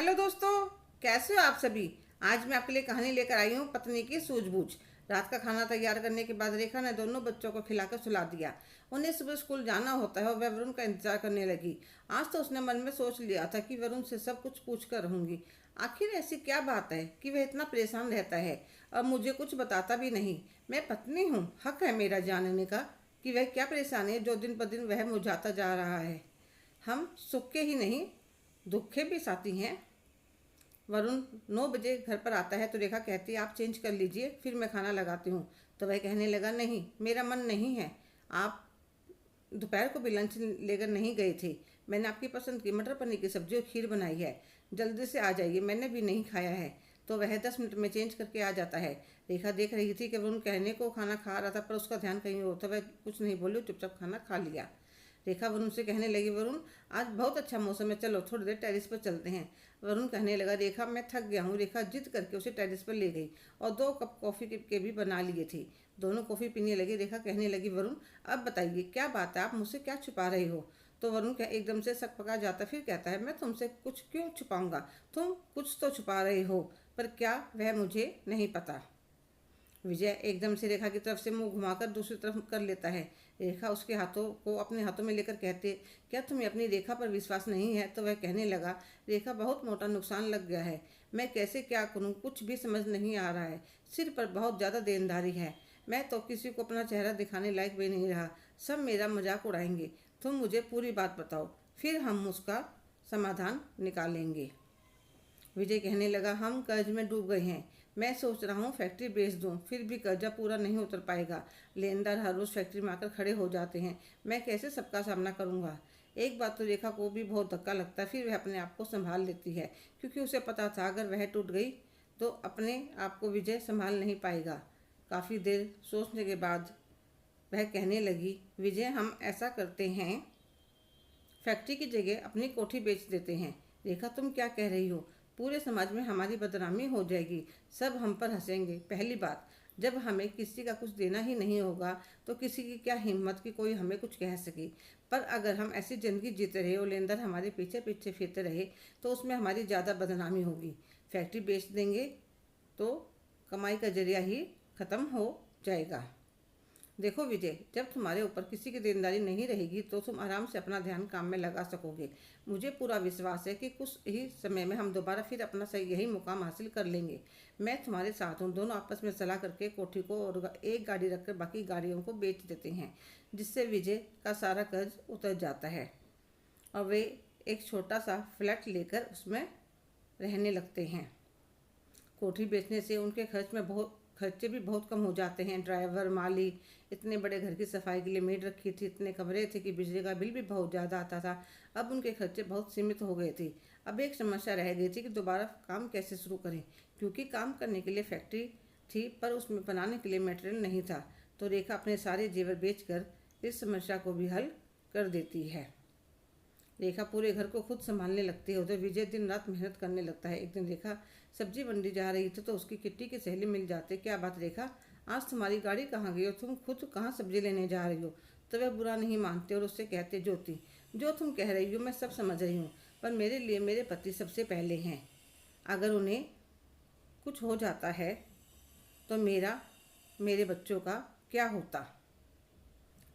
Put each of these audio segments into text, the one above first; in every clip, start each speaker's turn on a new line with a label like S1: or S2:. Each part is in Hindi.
S1: हेलो दोस्तों, कैसे हो आप सभी। आज मैं आपके लिए कहानी लेकर आई हूँ, पत्नी की सूझबूझ। रात का खाना तैयार करने के बाद रेखा ने दोनों बच्चों को खिलाकर सुला दिया। उन्हें सुबह स्कूल जाना होता है और वह वरुण का इंतजार करने लगी। आज तो उसने मन में सोच लिया था कि वरुण से सब कुछ पूछ कर रहूंगी। आखिर ऐसी क्या बात है कि वह इतना परेशान रहता है और मुझे कुछ बताता भी नहीं। मैं पत्नी हूँ, हक है मेरा जानने का कि वह क्या परेशानी है जो दिन ब दिन वह मुरझाता जा रहा है। हम सुख के ही नहीं, दुख के भी साथी हैं। वरुण 9 बजे घर पर आता है तो रेखा कहती है आप चेंज कर लीजिए, फिर मैं खाना लगाती हूँ। तो वह कहने लगा नहीं, मेरा मन नहीं है। आप दोपहर को भी लंच लेकर नहीं गए थे। मैंने आपकी पसंद की मटर पनीर की सब्जी और खीर बनाई है, जल्दी से आ जाइए, मैंने भी नहीं खाया है। तो वह 10 मिनट में चेंज करके आ जाता है। रेखा देख रही थी कि वरुण कहने को खाना खा रहा था पर उसका ध्यान कहीं और था। वह कुछ नहीं बोली, चुपचाप खाना खा लिया। रेखा वरुण से कहने लगी वरुण आज बहुत अच्छा मौसम है, चलो थोड़ी देर टेरिस पर चलते हैं। वरुण कहने लगा रेखा मैं थक गया हूँ। रेखा जिद करके उसे टेरिस पर ले गई और 2 कप कॉफ़ी के भी बना लिए थे। दोनों कॉफ़ी पीने लगे। रेखा कहने लगी वरुण अब बताइए क्या बात है, आप मुझसे क्या छुपा रहे हो। तो वरुण एकदम से सक पका जाता, फिर कहता है मैं तुमसे कुछ क्यों छुपाऊंगा, तुम कुछ तो छुपा रहे हो, पर क्या वह मुझे नहीं पता। विजय एकदम से रेखा की तरफ से मुंह घुमाकर दूसरी तरफ कर लेता है। रेखा उसके हाथों को अपने हाथों में लेकर कहते क्या तुम्हें अपनी रेखा पर विश्वास नहीं है। तो वह कहने लगा रेखा बहुत मोटा नुकसान लग गया है, मैं कैसे क्या करूं, कुछ भी समझ नहीं आ रहा है। सिर पर बहुत ज़्यादा देनदारी है, मैं तो किसी को अपना चेहरा दिखाने लायक भी नहीं रहा, सब मेरा मजाक उड़ाएंगे। तुम मुझे पूरी बात बताओ, फिर हम उसका समाधान निकालेंगे। विजय कहने लगा हम कर्ज में डूब गए हैं, मैं सोच रहा हूँ फैक्ट्री बेच दूँ, फिर भी कर्जा पूरा नहीं उतर पाएगा। लेनदार हर रोज़ फैक्ट्री में आकर खड़े हो जाते हैं, मैं कैसे सबका सामना करूँगा। एक बात तो रेखा को भी बहुत धक्का लगता है, फिर वह अपने आप को संभाल लेती है क्योंकि उसे पता था अगर वह टूट गई तो अपने आप को विजय संभाल नहीं पाएगा। काफ़ी देर सोचने के बाद वह कहने लगी विजय हम ऐसा करते हैं, फैक्ट्री की जगह अपनी कोठी बेच देते हैं। रेखा तुम क्या कह रही हो, पूरे समाज में हमारी बदनामी हो जाएगी, सब हम पर हंसेंगे। पहली बात, जब हमें किसी का कुछ देना ही नहीं होगा तो किसी की क्या हिम्मत कि कोई हमें कुछ कह सके। पर अगर हम ऐसी ज़िंदगी जीते रहे और लेनदार हमारे पीछे पीछे फिरते रहे तो उसमें हमारी ज़्यादा बदनामी होगी। फैक्ट्री बेच देंगे तो कमाई का जरिया ही ख़त्म हो जाएगा। देखो विजय, जब तुम्हारे ऊपर किसी की देनदारी नहीं रहेगी तो तुम आराम से अपना ध्यान काम में लगा सकोगे। मुझे पूरा विश्वास है कि कुछ ही समय में हम दोबारा फिर अपना सही यही मुकाम हासिल कर लेंगे। मैं तुम्हारे साथ हूँ, दोनों आपस में सलाह करके कोठी को और एक गाड़ी रखकर बाकी गाड़ियों को बेच देते हैं, जिससे विजय का सारा कर्ज उतर जाता है और वे एक छोटा सा फ्लैट लेकर उसमें रहने लगते हैं। कोठी बेचने से उनके खर्चे भी बहुत कम हो जाते हैं। ड्राइवर, माली, इतने बड़े घर की सफाई के लिए मेड रखी थी, इतने कमरे थे कि बिजली का बिल भी बहुत ज़्यादा आता था। अब उनके खर्चे बहुत सीमित हो गए थे। अब एक समस्या रह गई थी कि दोबारा काम कैसे शुरू करें, क्योंकि काम करने के लिए फैक्ट्री थी पर उसमें बनाने के लिए मटेरियल नहीं था। तो रेखा अपने सारे जेवर बेचकर इस समस्या को भी हल कर देती है। रेखा पूरे घर को खुद संभालने लगती है, उधर विजय दिन रात मेहनत करने लगता है। एक दिन रेखा सब्जी मंडी जा रही थी तो उसकी किट्टी की सहेली मिल जाती। क्या बात रेखा, आज तुम्हारी गाड़ी कहाँ गई और तुम खुद कहाँ सब्जी लेने जा रही हो। तो वह बुरा नहीं मानते और उससे कहते ज्योति जो तुम कह रही हो मैं सब समझ रही हूँ, पर मेरे लिए मेरे पति सबसे पहले हैं। अगर उन्हें कुछ हो जाता है तो मेरे बच्चों का क्या होता।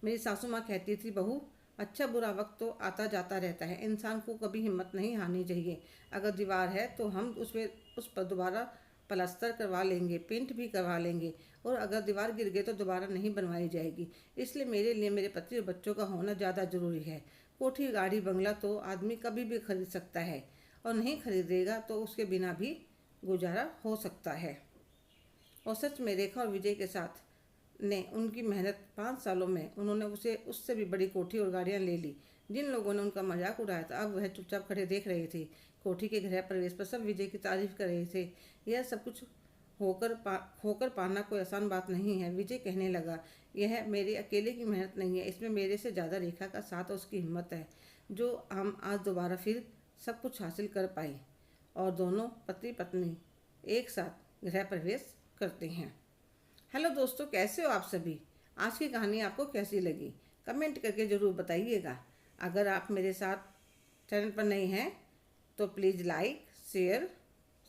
S1: मेरी सासू माँ कहती थी बहू अच्छा बुरा वक्त तो आता जाता रहता है, इंसान को कभी हिम्मत नहीं हारनी चाहिए। अगर दीवार है तो हम उस पर दोबारा प्लास्टर करवा लेंगे, पेंट भी करवा लेंगे, और अगर दीवार गिर गई तो दोबारा नहीं बनवाई जाएगी। इसलिए मेरे लिए मेरे पति और बच्चों का होना ज़्यादा ज़रूरी है। कोठी, गाड़ी, बंगला तो आदमी कभी भी खरीद सकता है और नहीं खरीदेगा तो उसके बिना भी गुजारा हो सकता है। और सच में रेखा और विजय के साथ ने उनकी मेहनत 5 सालों में उन्होंने उसे उससे भी बड़ी कोठी और गाड़ियां ले ली। जिन लोगों ने उनका मजाक उड़ाया था अब वह चुपचाप खड़े देख रहे थे। कोठी के गृह प्रवेश पर सब विजय की तारीफ कर रहे थे। यह सब कुछ होकर पाना कोई आसान बात नहीं है। विजय कहने लगा यह मेरे अकेले की मेहनत नहीं है, इसमें मेरे से ज़्यादा रेखा का साथ और उसकी हिम्मत है जो हम आज दोबारा फिर सब कुछ हासिल कर पाए। और दोनों पति पत्नी एक साथ गृह प्रवेश करते हैं। हेलो दोस्तों, कैसे हो आप सभी। आज की कहानी आपको कैसी लगी कमेंट करके ज़रूर बताइएगा। अगर आप मेरे साथ चैनल पर नहीं हैं तो प्लीज़ लाइक, शेयर,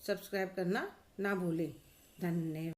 S1: सब्सक्राइब करना ना भूलें। धन्यवाद।